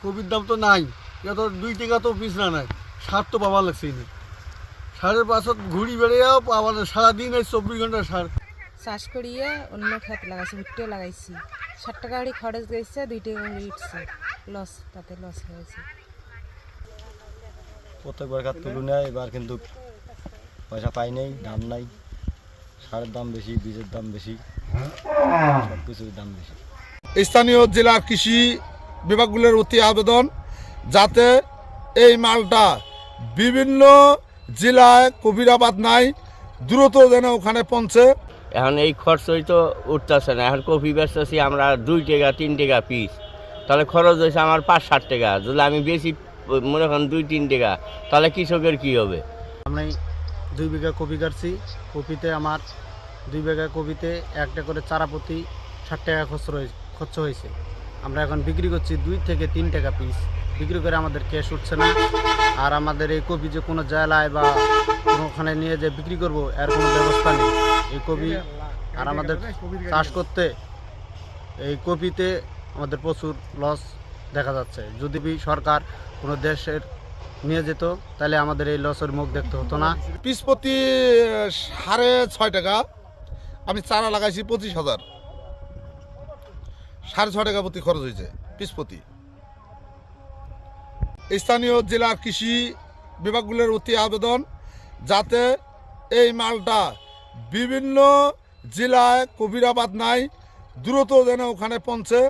কপির দাম তো নাই, যত 2 টাকা তো পিস না নাই, সার তো পাওয়া লাগছে না। সারের পাছত ঘুরি বেড়েও আবার সারাদিন এই 24 ঘন্টা সার। চাষ করিয়ে অন্য খেত লাগাইছি, ভুট্টে লাগাইছি, 60 টাকা করে খরচ গেছে, 2 টাকা করে উঠছে, লস, তাতে লস হয়েছে। প্রত্যেকবার কাজ তুলনায় এবার কিন্তু পয়সা পাই নাই, দাম নাই, সারের দাম বেশি, বীজের দাম বেশি, সব কিছুর দাম বেশি। স্থানীয় জেলার কৃষি বিভাগগুলোর অতি আবেদন যাতে এই মালটা বিভিন্ন জেলায় কপির আবাদ নাই, দ্রুত যেন ওখানে পৌঁছে। এখন এই খরচই তো উঠতেছে না। এখন কপি বেচতেছি আমরা 2 টাকা 3 টাকা পিস, তাহলে খরচ হয়েছে আমার 5-7 টাকা। যদি আমি বেশি মনে করেন 2-3 টাকা, তাহলে কৃষকের কি হবে? আমি 2 বিঘা কপি কাটছি। কপিতে আমার 2 বিঘা কপিতে একটা করে চারা প্রতি 60 টাকা খরচ হয়েছে। আমরা এখন বিক্রি করছি 2 থেকে 3 টাকা পিস, বিক্রি করে আমাদের ক্যাশ উঠছে না। আর আমাদের এই কপি যে কোনো জেলায় বা কোনোখানে নিয়ে যে বিক্রি করব এর কোনো ব্যবস্থা নেই। এই কপি আর আমাদের চাষ করতে এই কপিতে আমাদের প্রচুর লস দেখা যাচ্ছে। যদি সরকার কোনো দেশের নিয়ে যেত তাহলে আমাদের এই লসের মুখ দেখতে হতো না। পিস প্রতি 6.5 টাকা, আমি চারা লাগাইছি 25,000, 6.5 টাকা প্রতি খরচ হয়েছে পিস প্রতি। স্থানীয় জেলার কৃষি বিভাগগুলোর অতি আবেদন যাতে এই মালটা বিভিন্ন জেলায় কপির আবাদ নাই, দ্রুত যেন ওখানে পৌঁছে।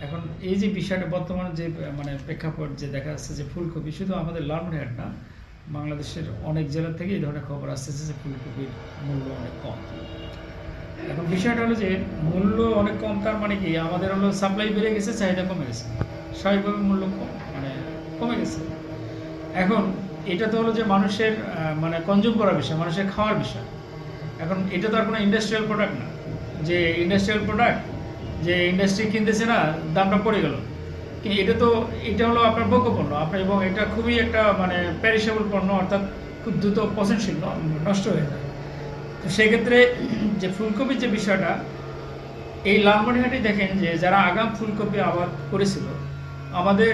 এখন এই যে বিষয়টা বর্তমানে যে মানে প্রেক্ষাপট যে দেখা যাচ্ছে যে ফুলকপি শুধু আমাদের লালমনিরহাট না, বাংলাদেশের অনেক জেলা থেকে এই ধরনের খবর আসতেছে যে ফুলকপির মূল্য অনেক কম। এখন বিষয়টা হলো যে মূল্য অনেক কম, তার মানে কি আমাদের হলো সাপ্লাই বেড়ে গেছে, চাহিদা কমে গেছে, স্বাভাবিকভাবে মূল্য কম মানে কমে গেছে। এখন এটা তো হলো যে মানুষের মানে কনজিউম করার বিষয়, মানুষের খাওয়ার বিষয়। এখন এটা তো আর কোনো ইন্ডাস্ট্রিয়াল প্রোডাক্ট না যে ইন্ডাস্ট্রিয়াল প্রোডাক্ট যে ইন্ডাস্ট্রি কিনতেছে না, দামটা পড়ে গেল। কিন্তু এটা হলো আপনার ভোগ্য পণ্য আপনার, এবং এটা খুবই একটা মানে প্যারিশেবল পণ্য, অর্থাৎ খুব দ্রুত পচনশীল, নষ্ট হয়ে যায়। তো সেক্ষেত্রে যে ফুলকপির যে বিষয়টা, এই লালমনিরহাটে দেখেন যে যারা আগাম ফুলকপি আবাদ করেছিল, আমাদের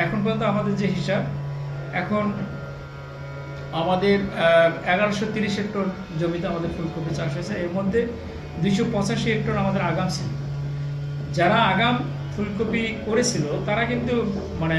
এখন পর্যন্ত আমাদের যে হিসাব, এখন আমাদের 1130 হেক্টর জমিতে আমাদের ফুলকপি চাষ হয়েছে। এর মধ্যে 285 হেক্টর আমাদের আগাম ছিল। যারা আগাম ফুলকপি করেছিল তারা কিন্তু মানে